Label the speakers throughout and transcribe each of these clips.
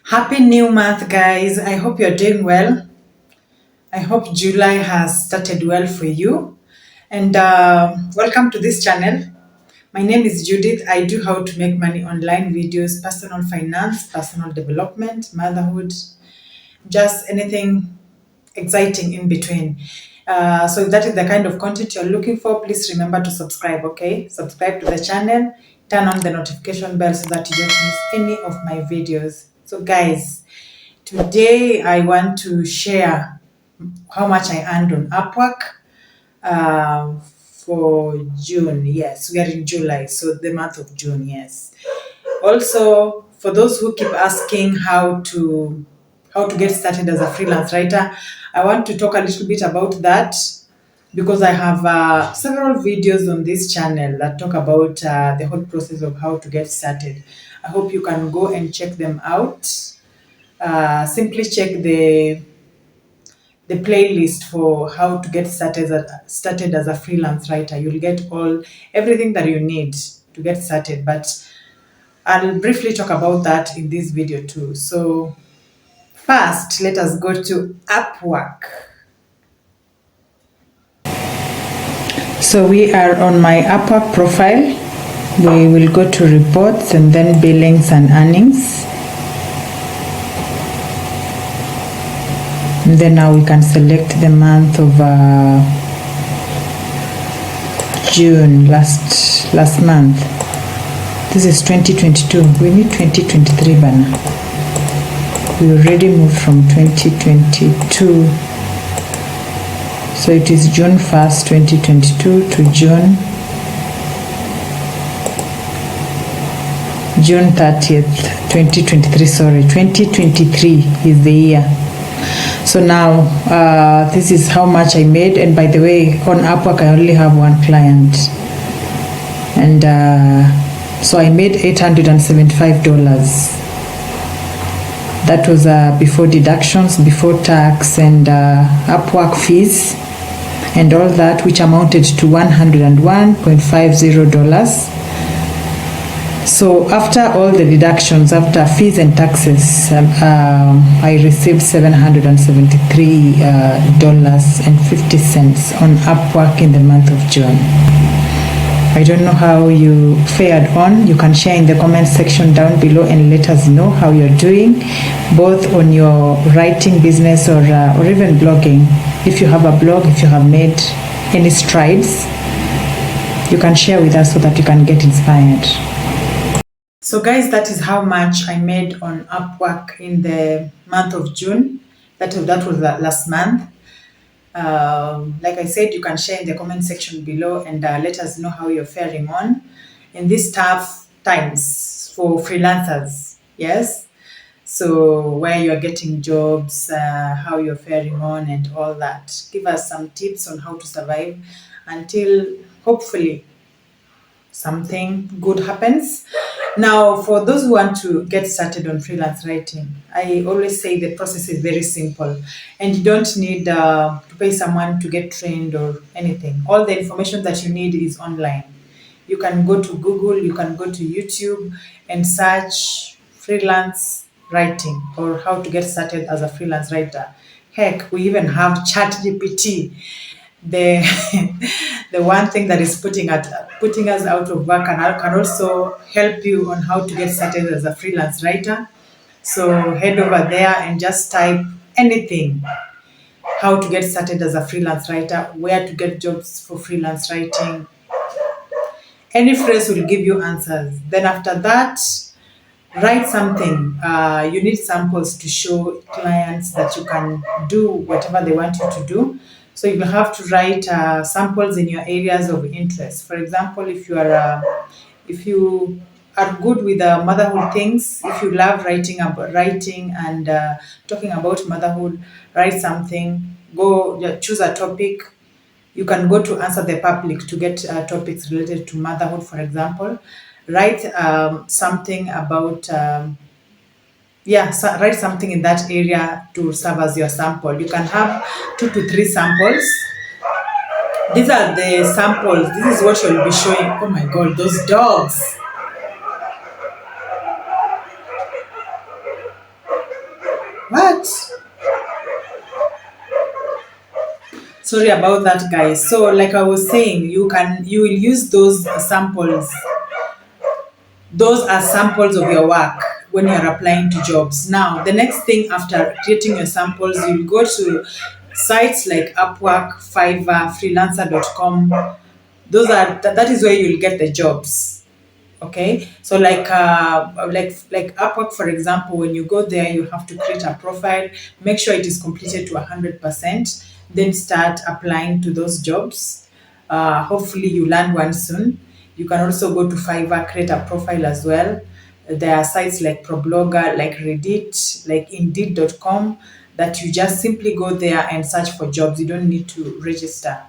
Speaker 1: Happy new month, guys. I hope you're doing well. I hope July has started well for you. And welcome to this channel. My name is Judith. I do how to make money online videos, personal finance, personal development, motherhood, just anything exciting in between. So if that is the kind of content you're looking for, please remember to subscribe, okay? Subscribe to the channel, turn on the notification bell so that you don't miss any of my videos. So guys, today I want to share how much I earned on Upwork for June. Yes, we are in July, so the month of June, yes. Also, for those who keep asking how to get started as a freelance writer, I want to talk a little bit about that because I have several videos on this channel that talk about the whole process of how to get started. I hope you can go and check them out. Simply check the playlist for how to get started as a freelance writer. You'll get everything that you need to get started, but I'll briefly talk about that in this video too. So first, let us go to Upwork. So we are on my Upwork profile. We will go to reports and then billings and earnings. And then now we can select the month of June, last month. This is 2022. We need 2023 banner. We already moved from 2022. So it is June 1st, 2022 to June 30th, 2023. Sorry, 2023 is the year. So now this is how much I made. And by the way, on Upwork I only have one client. And so I made $875. That was before deductions, before tax and Upwork fees and all that, which amounted to $101.50. So after all the deductions, after fees and taxes, I received $773.50 on Upwork in the month of June. I don't know how you fared on. You can share in the comment section down below and let us know how you're doing, both on your writing business or even blogging. If you have a blog, if you have made any strides, you can share with us so that you can get inspired. So guys, that is how much I made on Upwork in the month of June. That was last month. Like I said, you can share in the comment section below and let us know how you're faring on in these tough times for freelancers. Yes. So where you're getting jobs, how you're faring on and all that. Give us some tips on how to survive until hopefully something good happens. Now, for those who want to get started on freelance writing, I always say the process is very simple and you don't need to pay someone to get trained or anything. All the information that you need is online. You can go to Google, you can go to YouTube and search freelance writing or how to get started as a freelance writer. Heck, we even have ChatGPT, the the one thing that is putting us out of work, and I can also help you on how to get started as a freelance writer. So head over there and just type anything: how to get started as a freelance writer, where to get jobs for freelance writing. Any phrase will give you answers. Then after that, write something. You need samples to show clients that you can do whatever they want you to do. So you will have to write samples in your areas of interest. For example, if you are good with motherhood things, if you love writing and talking about motherhood, write something. Choose a topic. You can go to Answer the Public to get topics related to motherhood, for example. Write something about write something in that area to serve as your sample. You can have 2 to 3 samples. These are the samples. This is what you'll be showing. Oh my God, those dogs. What? Sorry about that, guys. So, like I was saying, you will use those samples. Those are samples of your work when you're applying to jobs. Now, the next thing after creating your samples, you'll go to sites like Upwork, Fiverr, freelancer.com. That is where you'll get the jobs. Okay, so like Upwork, for example, when you go there, you have to create a profile, make sure it is completed to 100%, then start applying to those jobs. Hopefully you land one soon. You can also go to Fiverr, create a profile as well. There are sites like Problogger, like Reddit, like Indeed.com, that you just simply go there and search for jobs. You don't need to register.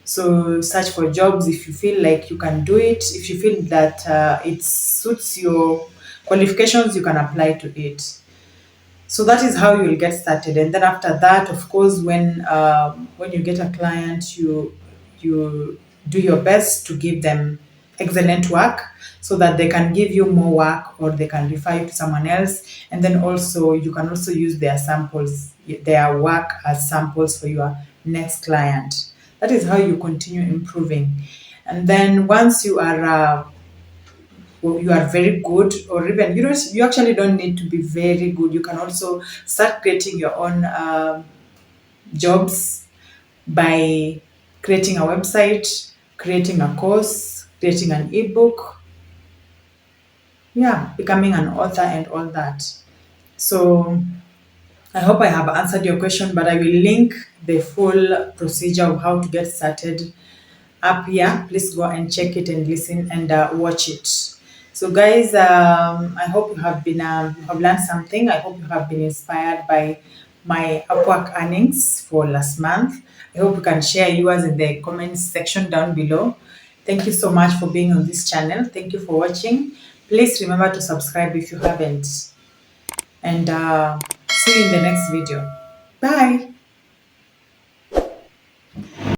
Speaker 1: So search for jobs if you feel like you can do it. If you feel that it suits your qualifications, you can apply to it. So that is how you'll get started. And then after that, of course, when you get a client, you do your best to give them excellent work so that they can give you more work or they can refer you to someone else. And then also you can also use their samples, their work as samples for your next client. That is how you continue improving. And then once you are very good, or even you actually don't need to be very good. You can also start creating your own jobs by creating a website, creating a course, creating an ebook, yeah, becoming an author and all that. So I hope I have answered your question, but I will link the full procedure of how to get started up here. Please go and check it and listen and watch it. So, guys, I hope you have learned something. I hope you have been inspired by my Upwork earnings for last month. I hope you can share yours in the comments section down below. Thank you so much for being on this channel. Thank you for watching. Please remember to subscribe if you haven't. And see you in the next video. Bye.